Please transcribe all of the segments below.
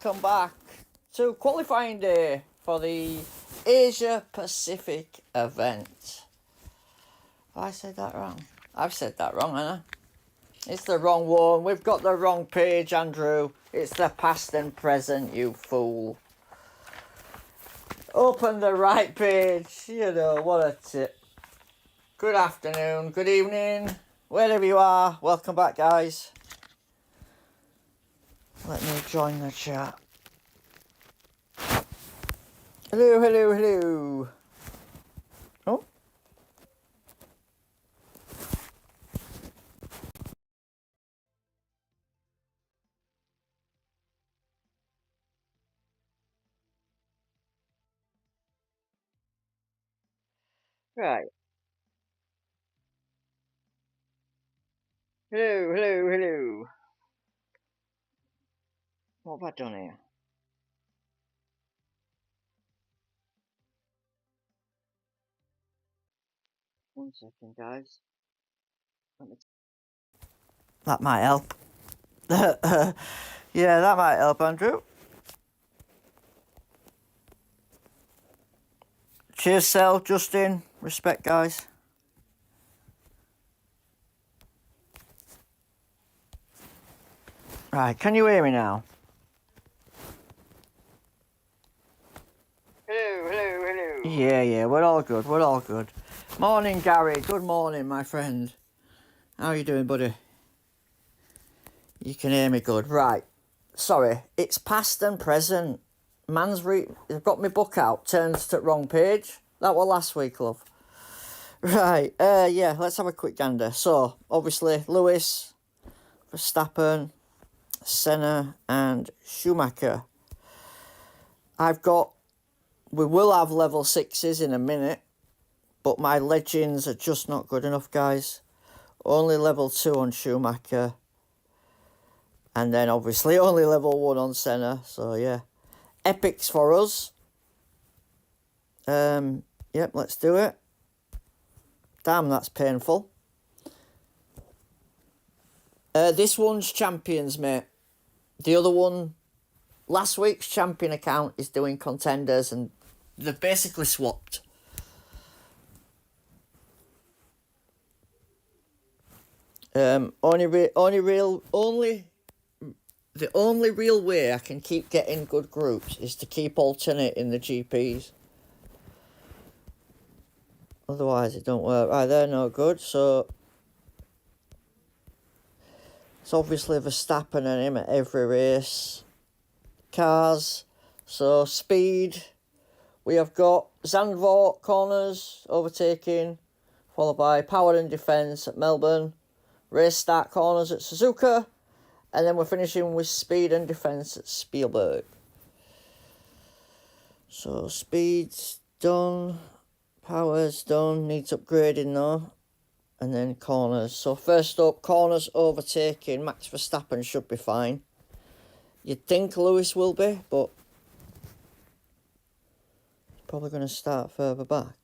welcome back to qualifying day for the Asia Pacific event. Have I said that wrong? I've said that wrong, haven't I? It's the wrong one. We've got the wrong page, Andrew. It's the past and present, you fool. Open the right page. You know, what a tip. Good afternoon, good evening, wherever you are. Welcome back, guys. Let me join the chat. Hello, hello, hello. Oh. Right. Hello, hello, hello. What have I done here? One second, guys. That might help. Yeah, that might help, Andrew. Cheers, Sel, Justin. Respect, guys. Right, can you hear me now? Hello, hello, hello. Yeah, we're all good, we're all good. Morning, Gary. Good morning, my friend. How are you doing, buddy? You can hear me good. Right. Sorry, it's past and present. I've got my book out, turns to the wrong page. That was last week, love. Right, yeah, let's have a quick gander. So, obviously, Lewis, Verstappen, Senna and Schumacher. We will have level 6s in a minute, but my legends are just not good enough, guys. Only level 2 on Schumacher. And then obviously only level 1 on Senna. So yeah. Epics for us. Yep, let's do it. Damn, that's painful. This one's champions, mate. The other one, last week's champion account is doing contenders, and they've basically swapped. The only real way I can keep getting good groups is to keep alternating the GPs. Otherwise it don't work. Right, they're no good, so it's obviously Verstappen and him at every race. Cars, so speed. We have got Zandvoort corners overtaking, followed by power and defence at Melbourne, race start corners at Suzuka, and then we're finishing with speed and defence at Spielberg. So speed's done, power's done, needs upgrading though, and then corners. So first up, corners overtaking, Max Verstappen should be fine. You'd think Lewis will be, but he's probably going to start further back.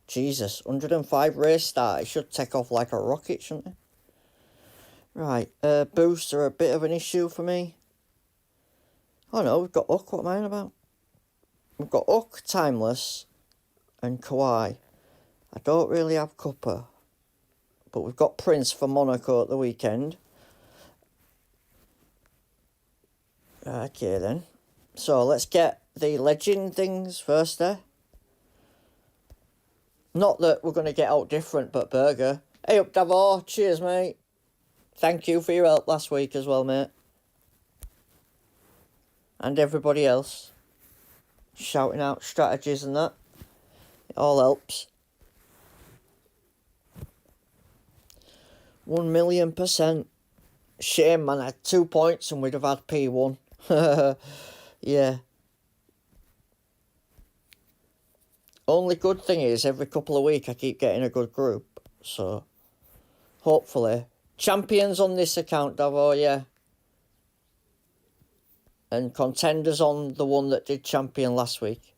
Jesus, 105 race start, he should take off like a rocket, shouldn't he? Right, boosts are a bit of an issue for me. Oh no, we've got Hook, what am I on about? We've got Hook, Timeless, and Kawhi. I don't really have Cuppa, but we've got Prince for Monaco at the weekend. Okay then. So let's get the legend things first there. Not that we're going to get out different, but Burger. Hey up, Davor. Cheers, mate. Thank you for your help last week as well, mate. And everybody else. Shouting out strategies and that. It all helps. 1,000,000%. Shame, man. I had 2 points and we'd have had P1. Yeah. Only good thing is every couple of weeks I keep getting a good group. So, hopefully. Champions on this account, Davo, yeah. And contenders on the one that did champion last week.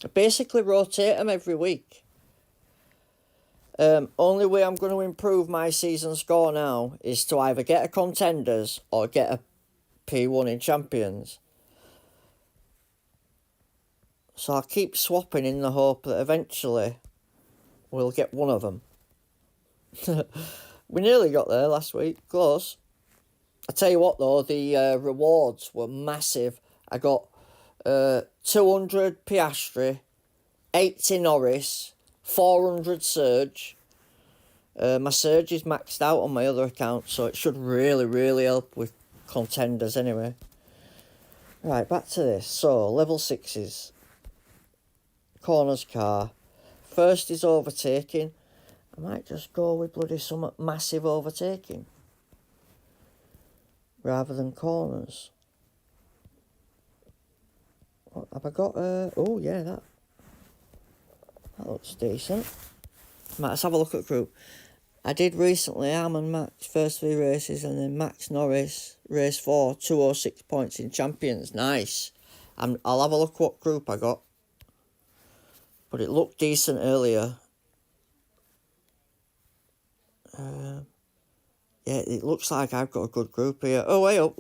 I basically rotate them every week. Only way I'm going to improve my season score now is to either get a Contenders or get a P1 in Champions. So I'll keep swapping in the hope that eventually we'll get one of them. We nearly got there last week. Close. I tell you what though, the rewards were massive. I got 200 Piastri, 80 Norris, 400 Surge. My Surge is maxed out on my other account, so it should really help with Contenders anyway. Right, back to this. So, level 6s. Corners car. First is overtaking. I might just go with bloody some massive overtaking rather than corners. What have I got? Oh yeah, that looks decent. Right, let's have a look at group. I did recently Am and Max first 3 races, and then Max Norris race 4, 206 points in Champions. Nice. I'll have a look what group I got. But it looked decent earlier. Yeah, it looks like I've got a good group here. Oh, wait up.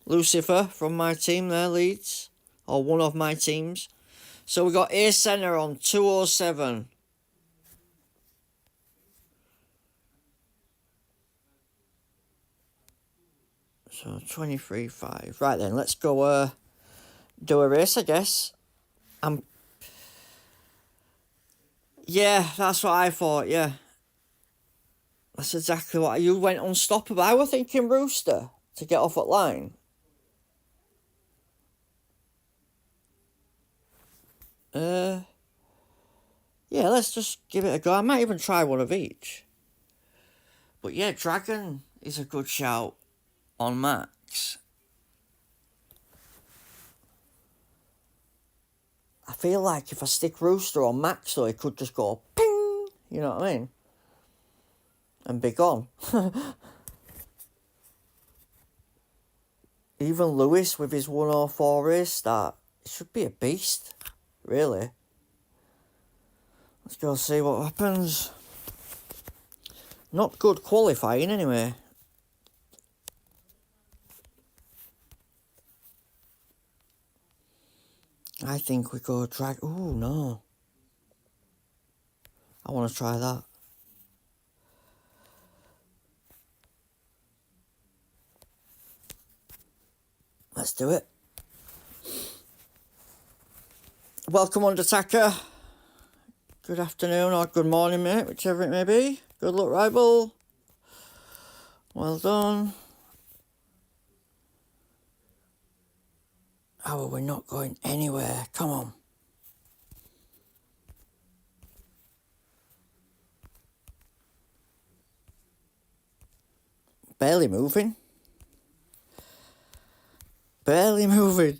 Lucifer from my team there leads. Or one of my teams. So we got A Senna on 207. So 23.5. Right then, let's go do a race, I guess. Yeah, that's what I thought, yeah. That's exactly what you went unstoppable. I was thinking Rooster to get off at line. Yeah, let's just give it a go. I might even try one of each. But yeah, Dragon is a good shout on Max. I feel like if I stick Rooster on Max, though, it could just go ping. You know what I mean? And be gone. Even Lewis with his 104 race start, it should be a beast, really. Let's go see what happens. Not good qualifying anyway. I think we go drag. Ooh, no. I want to try that. Let's do it. Welcome, Undertaker. Good afternoon or good morning, mate, whichever it may be. Good luck, rival. Well done. How are we not going anywhere? Come on. Barely moving. Barely moving.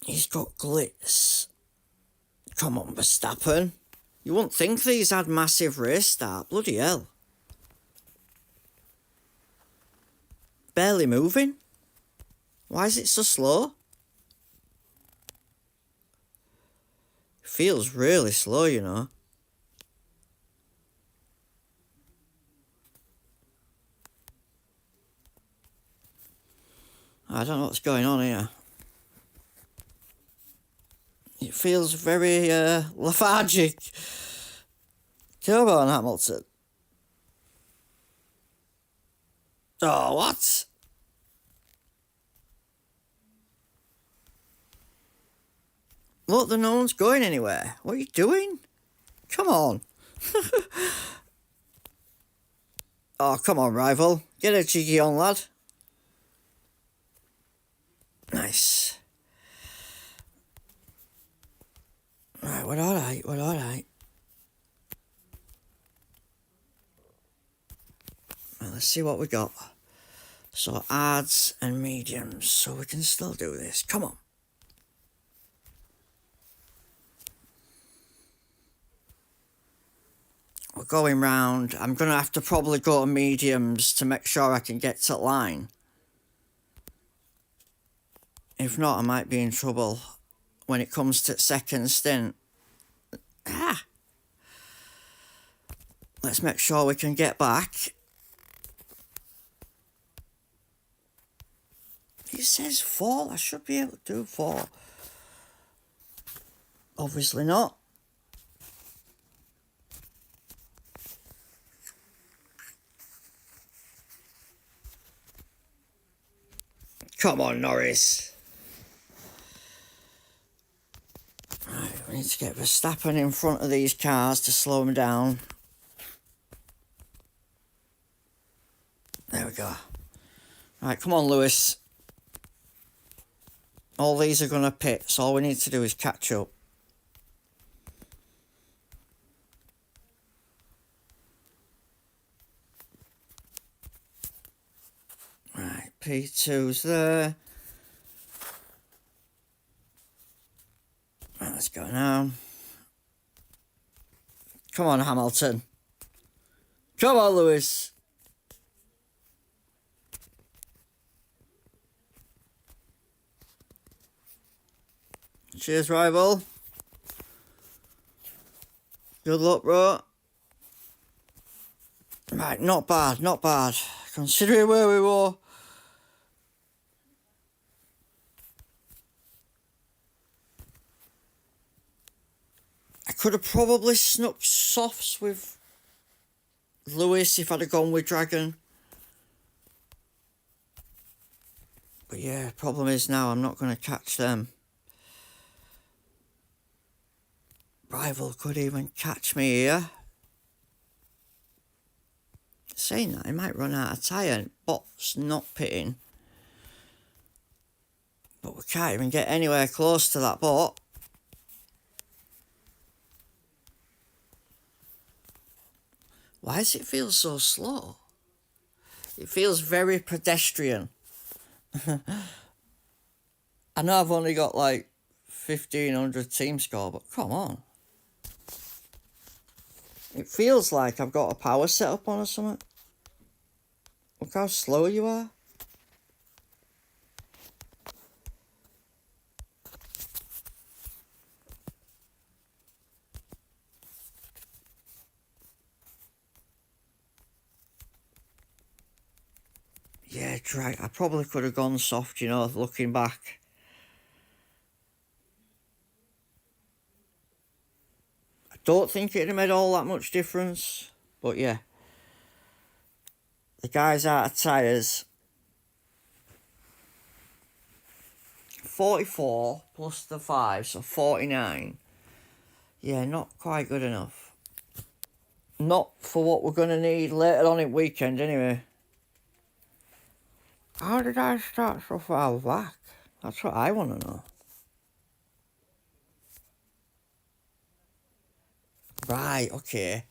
He's got glitz. Come on, Verstappen. You wouldn't think these had massive race start. Bloody hell. Barely moving. Why is it so slow? Feels really slow, you know. I don't know what's going on here. It feels very lethargic. Come on, Hamilton. Oh, what? Look, no one's going anywhere. What are you doing? Come on. Oh, come on, rival. Get a cheeky on, lad. Nice. Right, we're alright, we're alright. Right, let's see what we got. So, hards and mediums, so we can still do this. Come on. We're going round. I'm going to have to probably go to mediums to make sure I can get to line. If not, I might be in trouble. when it comes to second stint. Let's make sure we can get back. It says 4. I should be able to do 4. Obviously not. Come on, Norris. Right, we need to get Verstappen in front of these cars to slow them down. There we go. Right, come on, Lewis. All these are going to pit, so all we need to do is catch up. Right, P2's there. Right, let's go now. Come on, Hamilton. Come on, Lewis. Cheers, rival. Good luck, bro. Right, not bad, not bad. Considering where we were. I could have probably snuck softs with Lewis if I'd have gone with Dragon. But yeah, problem is now I'm not going to catch them. Rival could even catch me here. Saying that, he might run out of tyre. Bot's not pitting. But we can't even get anywhere close to that bot. Why does it feel so slow? It feels very pedestrian. I know I've only got like 1,500 team score, but come on. It feels like I've got a power setup on or something. Look how slow you are. Yeah, right. I probably could have gone soft, you know, looking back. I don't think it'd have made all that much difference, but yeah. The guy's out of tyres. 44 plus the 5, so 49. Yeah, not quite good enough. Not for what we're going to need later on in weekend, anyway. How did I start so far back? That's what I want to know. Right, okay.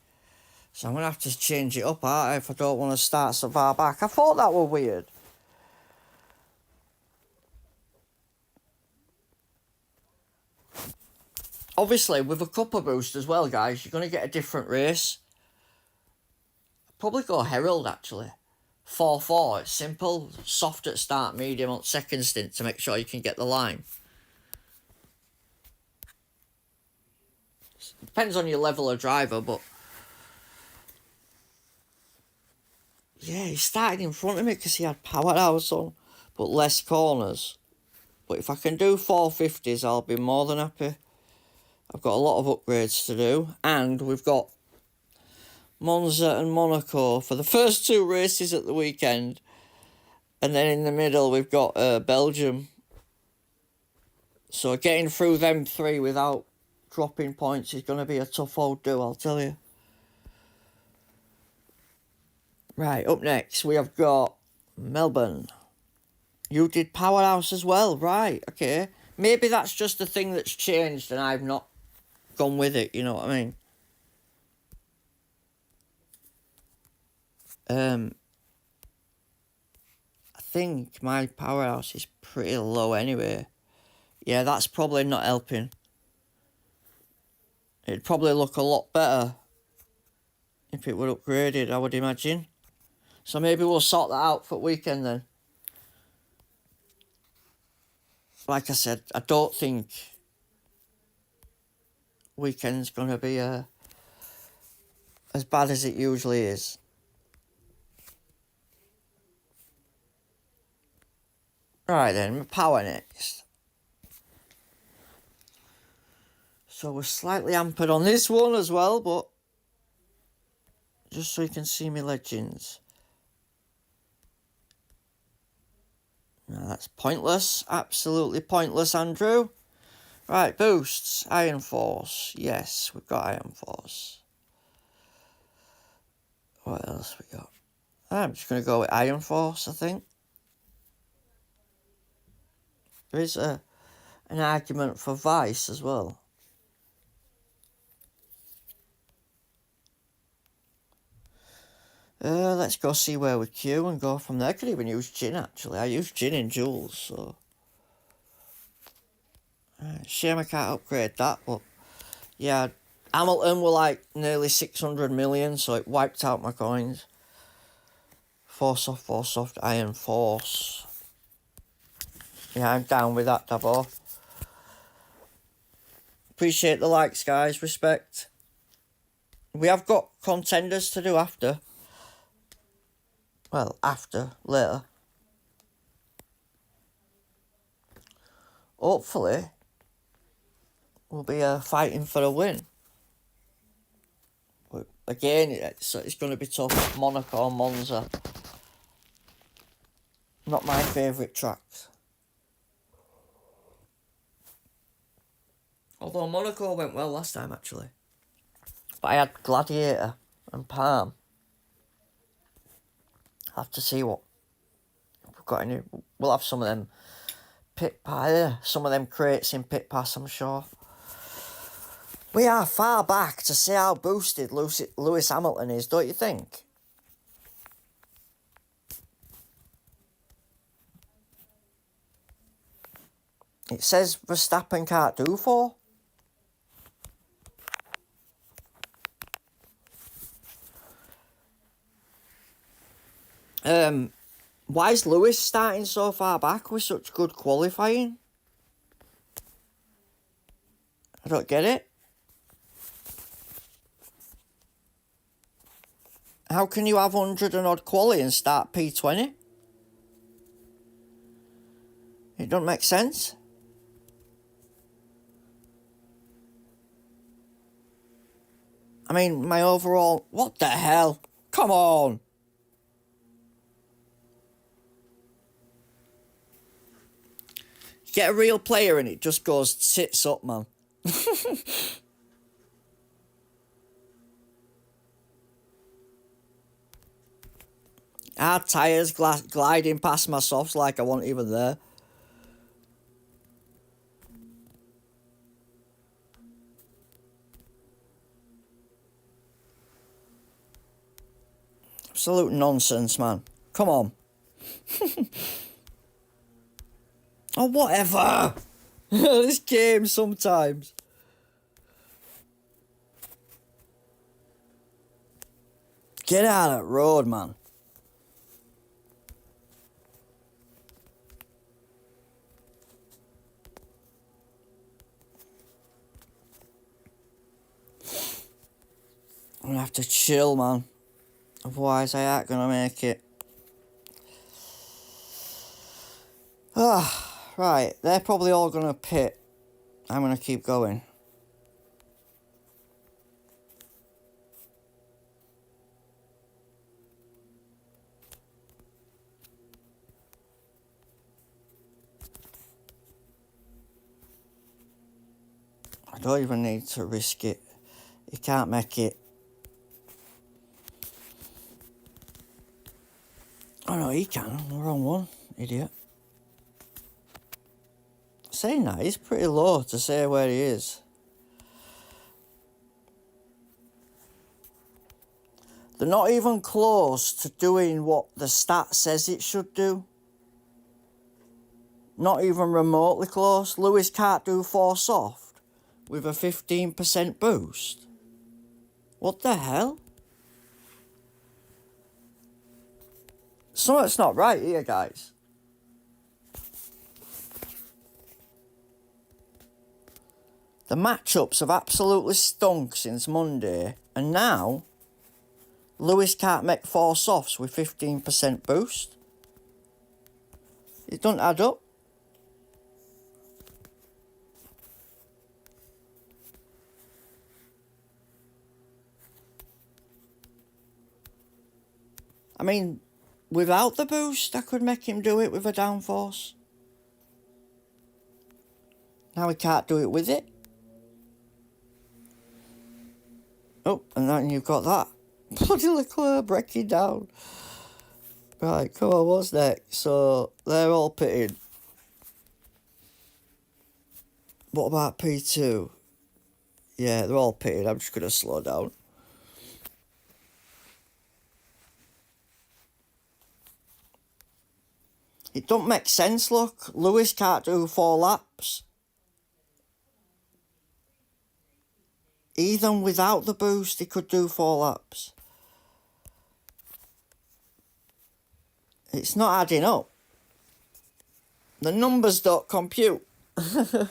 So I'm going to have to change it up, aren't I, if I don't want to start so far back. I thought that was weird. Obviously, with a cuppa boost as well, guys, you're going to get a different race. I'd probably go Herald, actually. 4-4, it's simple. Soft at start, medium on second stint to make sure you can get the line. Depends on your level of driver, but... Yeah, he started in front of me because he had powerhouse on, but less corners. But if I can do 450s, I'll be more than happy. I've got a lot of upgrades to do, and we've got Monza and Monaco for the first 2 races at the weekend, and then in the middle we've got Belgium. So getting through them 3 without dropping points is going to be a tough old do, I'll tell you. Right, up next we have got Melbourne. You did Powerhouse as well, right, okay. Maybe that's just the thing that's changed and I've not gone with it, you know what I mean? I think my Powerhouse is pretty low anyway. Yeah, that's probably not helping. It'd probably look a lot better if it were upgraded, I would imagine. So maybe we'll sort that out for weekend then. Like I said, I don't think weekend's going to be as bad as it usually is. Right then, power next. So we're slightly hampered on this one as well, but just so you can see me legends. No, that's pointless. Absolutely pointless, Andrew. Right, boosts. Iron Force. Yes, we've got Iron Force. What else we got? I'm just going to go with Iron Force, I think. There is an argument for Vice as well. Let's go see where we queue and go from there. I could even use Gin, actually. I use Gin in Jules, so... shame I can't upgrade that, but... yeah, Hamilton were like nearly 600 million, so it wiped out my coins. Force soft, Iron Force. Yeah, I'm down with that, Dabo. Appreciate the likes, guys. Respect. We have got contenders to do after. Well, later. Hopefully, we'll be fighting for a win. But again, it's going to be tough. Monaco, Monza. Not my favourite tracks. Although Monaco went well last time, actually. But I had Gladiator and Palm. I'll have to see what... if we've got any... we'll have some of them some of them crates in Pit Pass, I'm sure. We are far back to see how boosted Lewis Hamilton is, don't you think? It says Verstappen can't do 4. Why is Lewis starting so far back with such good qualifying? I don't get it. How can you have 100 and odd quali and start P20? It don't make sense. I mean, my overall... what the hell? Come on! Get a real player and it just goes sits up, man. Hard tyres gliding past my softs like I wasn't even there. Absolute nonsense, man. Come on. Oh, whatever. This game sometimes. Get out of that road, man. I'm gonna have to chill, man. Otherwise, I ain't gonna make it. Ah. Right, they're probably all going to pit. I'm going to keep going. I don't even need to risk it. You can't make it. Oh no, he can. The wrong one. Idiot. Saying that, he's pretty low to say where he is. They're not even close to doing what the stat says it should do. Not even remotely close. Lewis can't do 4 soft with a 15% boost. What the hell? Something's not right here, guys. The The matchups have absolutely stunk since Monday, and now Lewis can't make 4 softs with 15% boost. It doesn't add up. I mean, without the boost, I could make him do it with a downforce. Now he can't do it with it. Oh, and then you've got that. Bloody Leclerc breaking down. Right, come on, what's next? So, they're all pitted. What about P2? Yeah, they're all pitted. I'm just going to slow down. It don't make sense, look. Lewis can't do 4 laps. Even without the boost, he could do 4 laps. It's not adding up. The numbers don't compute. I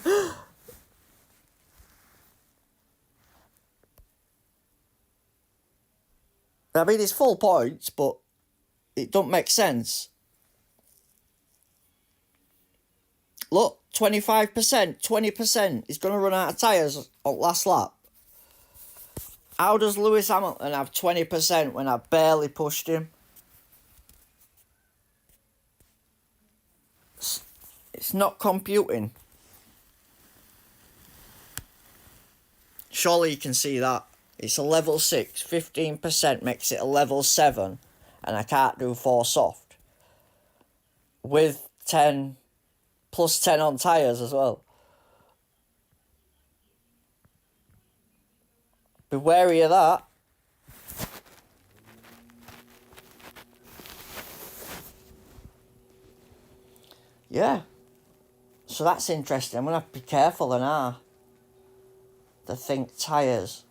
mean, it's full points, but it don't make sense. Look, 25%, 20%. He's going to run out of tyres on last lap. How does Lewis Hamilton have 20% when I barely pushed him? It's not computing. Surely you can see that. It's a level 6. 15% makes it a level 7. And I can't do 4 soft. With 10... plus 10 on tyres as well. Be wary of that. Yeah. So that's interesting. I'm going to have to be careful now. To think tyres.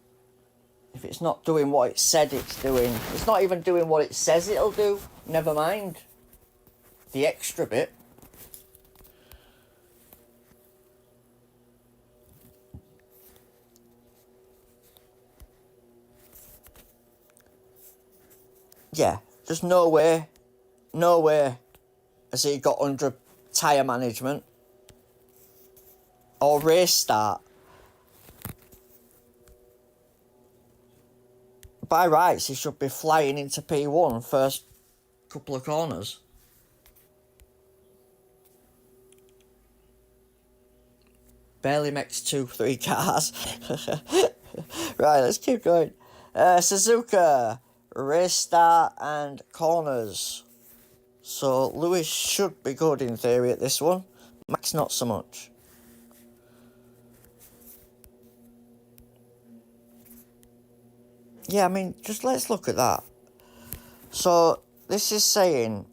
If it's not doing what it said it's doing. It's not even doing what it says it'll do. Never mind the extra bit. Yeah, just no way has he got under tyre management or race start. By rights, he should be flying into P1 first couple of corners. Barely makes 2-3 cars. Right, let's keep going. Suzuka. Race start and corners. So Lewis should be good in theory at this one. Max not so much. Yeah, I mean, just let's look at that. So this is saying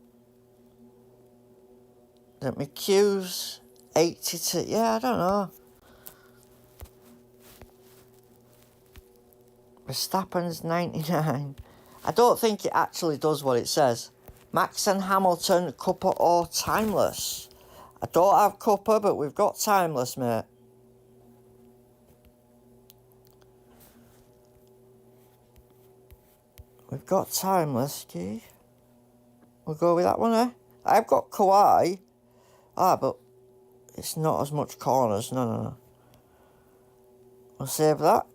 that McHugh's 82. Yeah, I don't know. Verstappen's 99. I don't think it actually does what it says. Max and Hamilton, Cuppa or Timeless. I don't have Cuppa, but we've got Timeless, mate. We've got Timeless, okay. We'll go with that one, eh? I've got Kawhi. But it's not as much corners. No. We'll save that.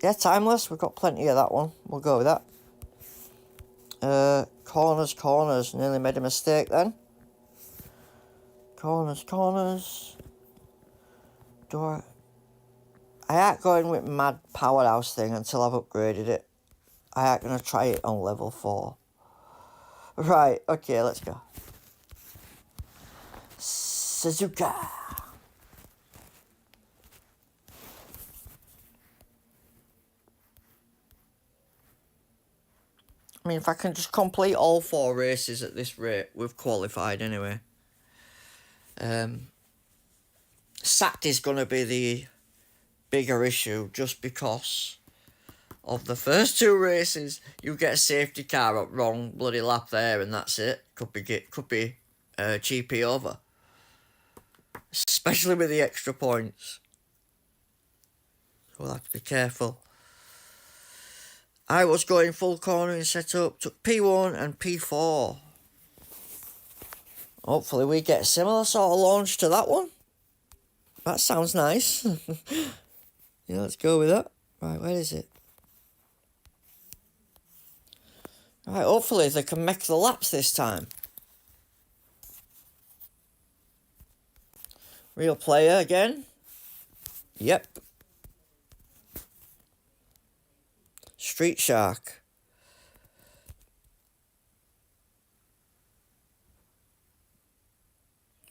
Yeah, Timeless. We've got plenty of that one. We'll go with that. Corners. Nearly made a mistake then. Corners. I ain't going with mad powerhouse thing until I've upgraded it. I ain't going to try it on level 4. Right, okay, let's go. Suzuka. I mean, if I can just complete all 4 races at this rate, we've qualified anyway. Sat is going to be the bigger issue just because of the first 2 races. You get a safety car up wrong bloody lap there and that's it. Could be GP over. especially with the extra points. We'll have to be careful. I was going full cornering setup, took P1 and P4. Hopefully we get a similar sort of launch to that one. That sounds nice. Yeah, let's go with that. Right, where is it? Right, hopefully they can make the laps this time. Real player again. Yep. Street Shark.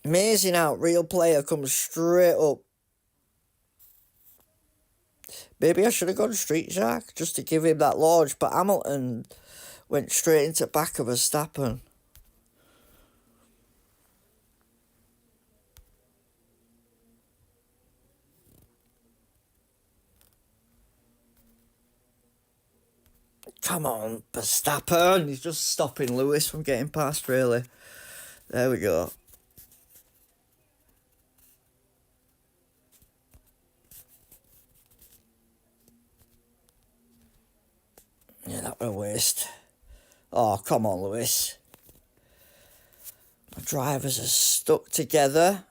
Amazing how real player comes straight up. Maybe I should have gone Street Shark just to give him that launch, but Hamilton went straight into back of Verstappen. Come on, Verstappen. He's just stopping Lewis from getting past, really. There we go. Yeah, that was a waste. Oh, come on, Lewis. The drivers are stuck together.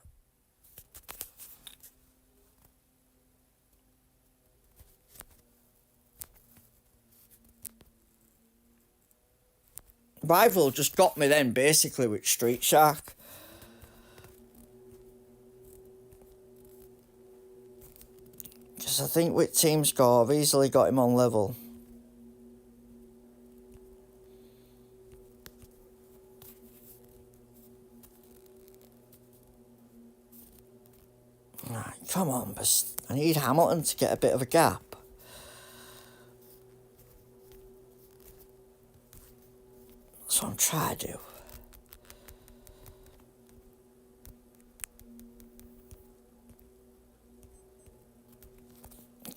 Rival just got me then, basically, with Street Shark. Because I think with Team Score, I've easily got him on level. Right, come on, but I need Hamilton to get a bit of a gap. That's what I'm trying to do.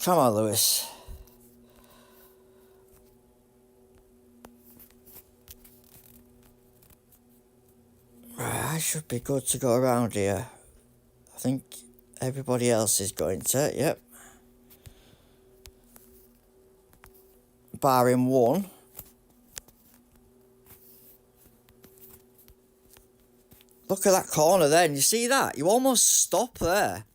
Come on, Lewis. Right, I should be good to go around here. I think everybody else is going to, yep. Barring one. Look at that corner then, you see that? You almost stop there.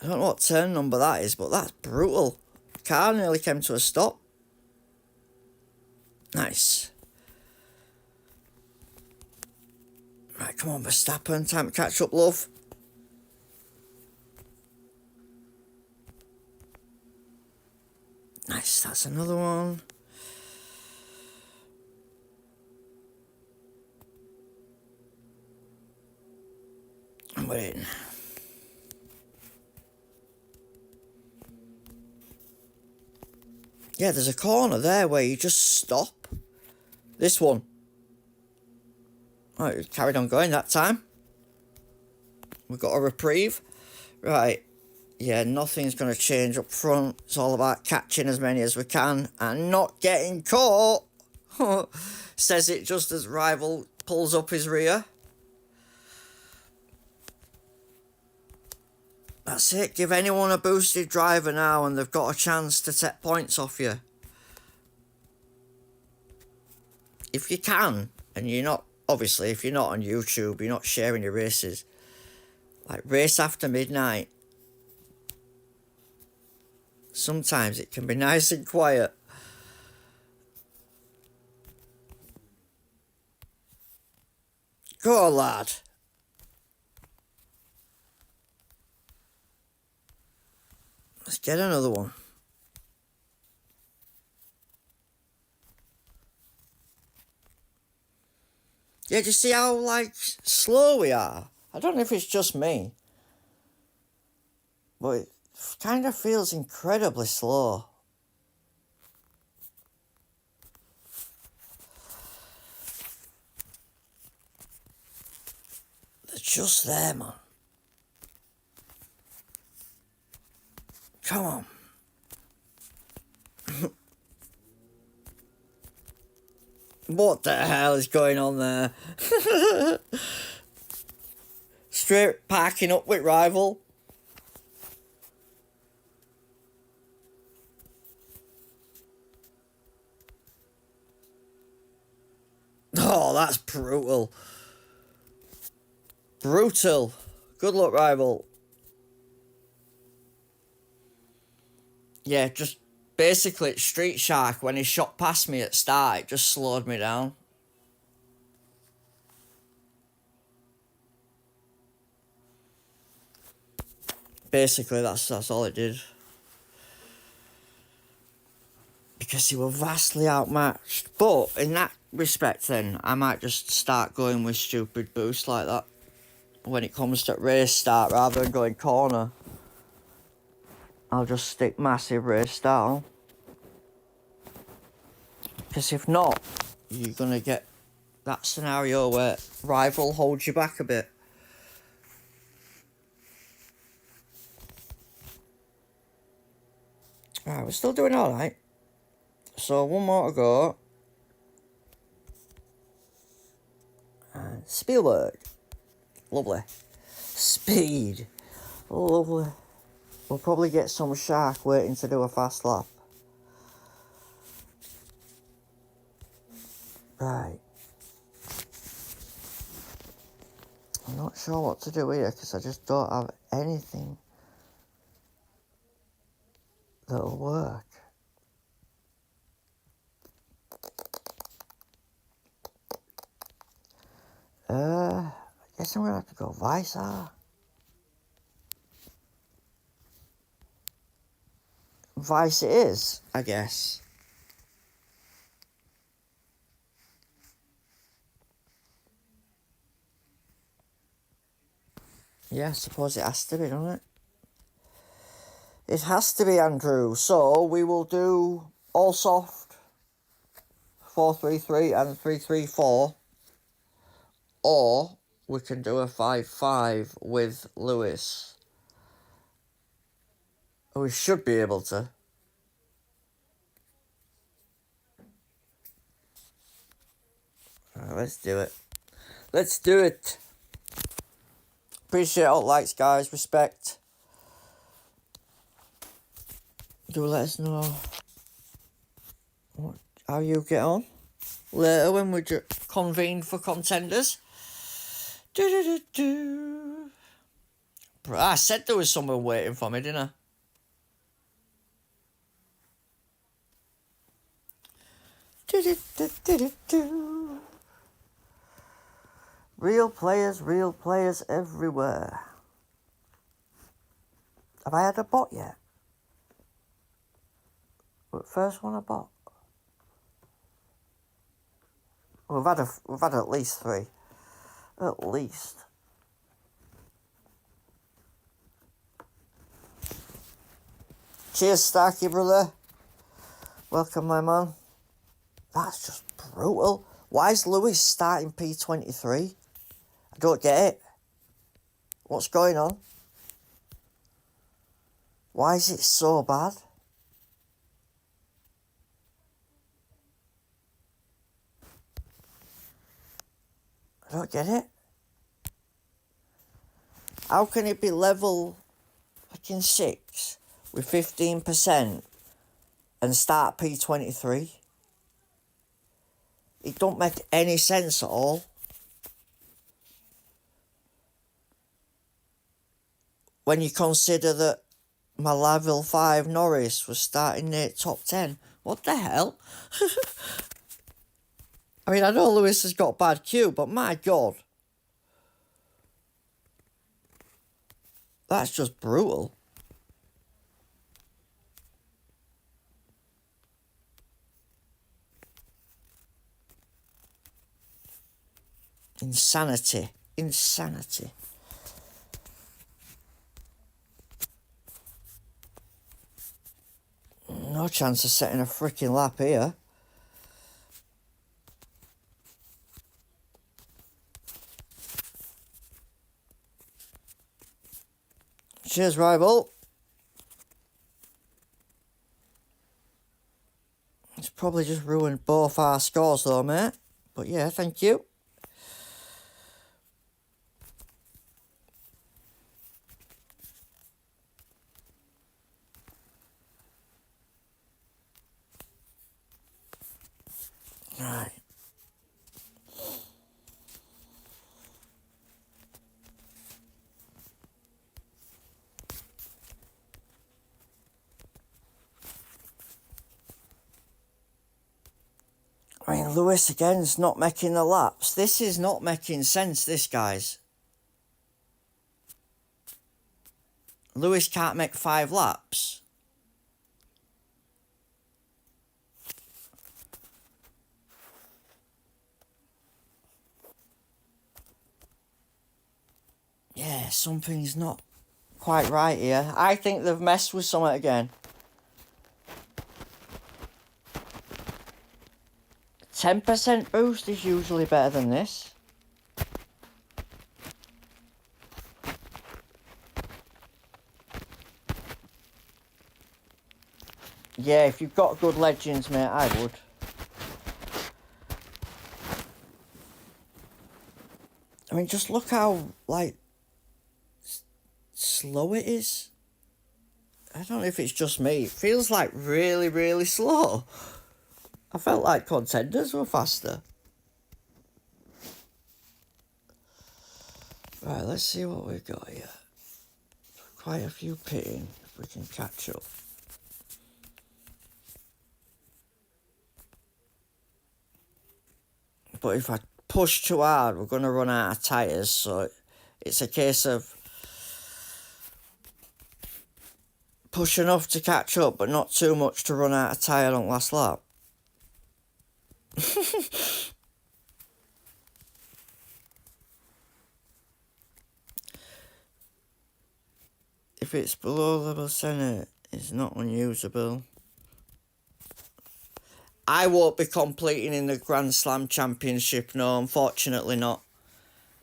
I don't know what turn number that is, but that's brutal. Car nearly came to a stop. Nice. Right, come on, Verstappen. Time to catch up, love. Nice, that's another one. I'm waiting. Yeah, there's a corner there where you just stop. This one. Right, we carried on going that time. We've got a reprieve. Right. Yeah, nothing's going to change up front. It's all about catching as many as we can and not getting caught. Says it just as Rival pulls up his rear. That's it. Give anyone a boosted driver now and they've got a chance to take points off you. If you can, and you're not, obviously, if you're not on YouTube, you're not sharing your races. Like race after midnight. Sometimes it can be nice and quiet. Go on, lad. Let's get another one. Yeah, do you see how, like, slow we are? I don't know if it's just me. But it kind of feels incredibly slow. They're just there, man. Come on. What the hell is going on there? straight parking up with rival. Oh, that's brutal. Brutal. Good luck, rival. Yeah, just basically Street Shark, when he shot past me at start, it just slowed me down. Basically, that's all it did. Because he were vastly outmatched. But in that respect then, I might just start going with stupid boosts like that when it comes to race start rather than going corner. I'll just stick massive race start on. Because if not, you're going to get that scenario where rival holds you back a bit. Right, we're still doing alright. So one more to go. And Spielberg. Lovely. Speed. Lovely. We'll probably get some shark waiting to do a fast lap. Right. I'm not sure what to do here because I just don't have anything that'll work. I guess I'm gonna have to go Visor. Vice it is, I guess. Yeah, I suppose it has to be, doesn't it? It has to be, Andrew. So we will do all soft 4-3-3 and 3-3-4, or we can do a 5-5 with Lewis. We should be able to. Right, let's do it. Let's do it. Appreciate all the likes, guys. Respect. Do let us know how you get on later when we convene for contenders. I said there was someone waiting for me, didn't I? Real players everywhere. Have I had a bot yet? First one I bought. We've had at least 3. At least. Cheers, Starkey, brother. Welcome, my man. That's just brutal. Why is Lewis starting P23? I don't get it. What's going on? Why is it so bad? I don't get it. How can it be level fucking 6 with 15% and start P23? It don't make any sense at all. When you consider that my level 5 Norris was starting at top 10. What the hell? I mean, I know Lewis has got bad Q, but my God. That's just brutal. Insanity. Insanity. No chance of setting a freaking lap here. Cheers, rival. It's probably just ruined both our scores though, mate. But yeah, thank you. Right. I mean, Lewis again's not making the laps. This is not making sense, this, guys. Lewis can't make 5 laps. Yeah, something's not quite right here. I think they've messed with something again. 10% boost is usually better than this. Yeah, if you've got good legends, mate, I would. I mean, just look how, like, slow it is. I don't know if it's just me. It feels like really, really slow. I felt like contenders were faster. Right, let's see what we've got here. Quite a few pitting, if we can catch up. But if I push too hard, we're going to run out of tyres, so it's a case of push enough to catch up, but not too much to run out of tyre on last lap. If it's below level centre, it's not unusable. I won't be competing in the Grand Slam Championship, no, unfortunately not.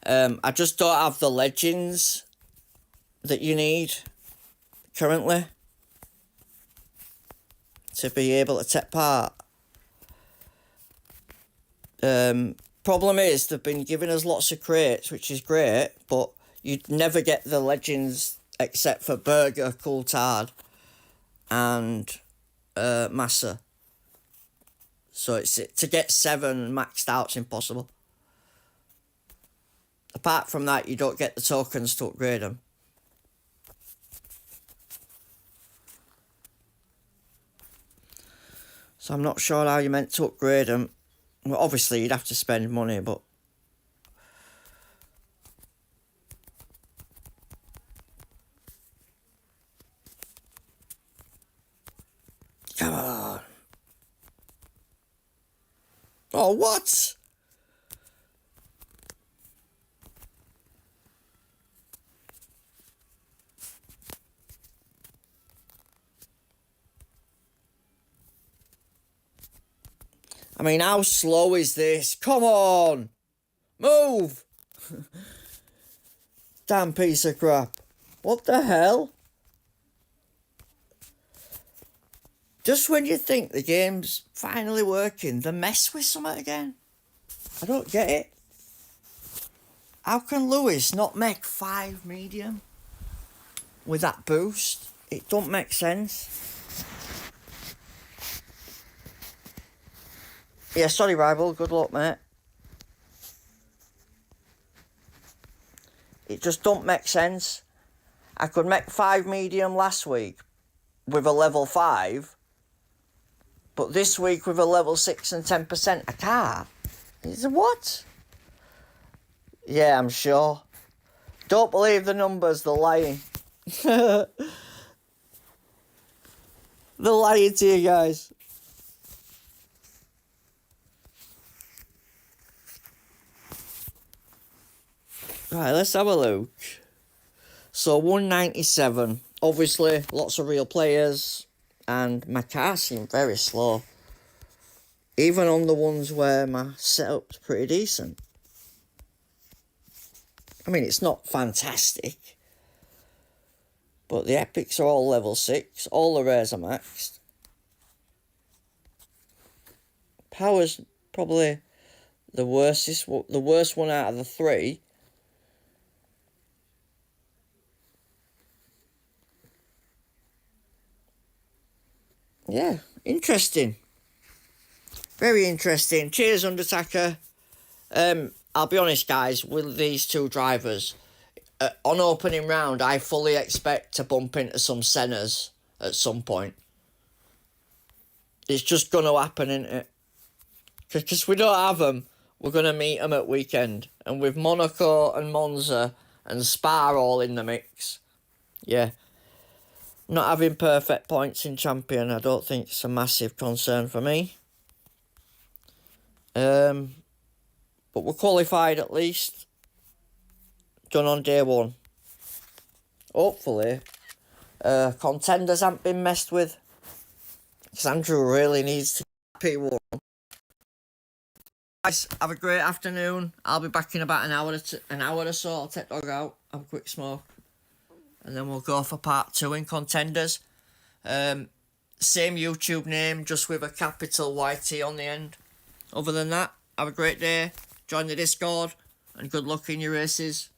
I just don't have the legends that you need currently to be able to take part. Problem is, they've been giving us lots of crates, which is great, but you'd never get the legends except for Berger, Coulthard, and Massa. So it's to get 7 maxed out's impossible. Apart from that, you don't get the tokens to upgrade them. So I'm not sure how you're meant to upgrade them. Well, obviously you'd have to spend money, but... Come on. Oh, what? I mean, how slow is this? Come on! Move! Damn piece of crap. What the hell? Just when you think the game's finally working, they mess with something again. I don't get it. How can Lewis not make 5 medium with that boost? It don't make sense. Yeah, sorry, rival. Good luck, mate. It just don't make sense. I could make 5 medium last week with a level 5, but this week with a level 6 and 10%, I can't. It's a what? Yeah, I'm sure. Don't believe the numbers, they're lying. They're lying to you guys. Right, let's have a look. So 197. Obviously, lots of real players. And my car seemed very slow. Even on the ones where my setup's pretty decent. I mean, it's not fantastic. But the epics are all level 6. All the rares are maxed. Power's probably the worst one out of the 3. Yeah, interesting. Very interesting. Cheers, Undertaker. I'll be honest, guys, with these two drivers, on opening round, I fully expect to bump into some Sennas at some point. It's just going to happen, isn't it? Because we don't have them, we're going to meet them at weekend. And with Monaco and Monza and Spa all in the mix, yeah. Not having perfect points in Champion, I don't think it's a massive concern for me. But we're qualified at least. Done on day one. Hopefully, contenders haven't been messed with. Because Andrew really needs to get P1. Guys, have a great afternoon. I'll be back in about an hour or so. I'll take dog out, have a quick smoke, and then we'll go for part 2 in contenders. Same YouTube name, just with a capital YT on the end. Other than that, have a great day. Join the Discord, and good luck in your races.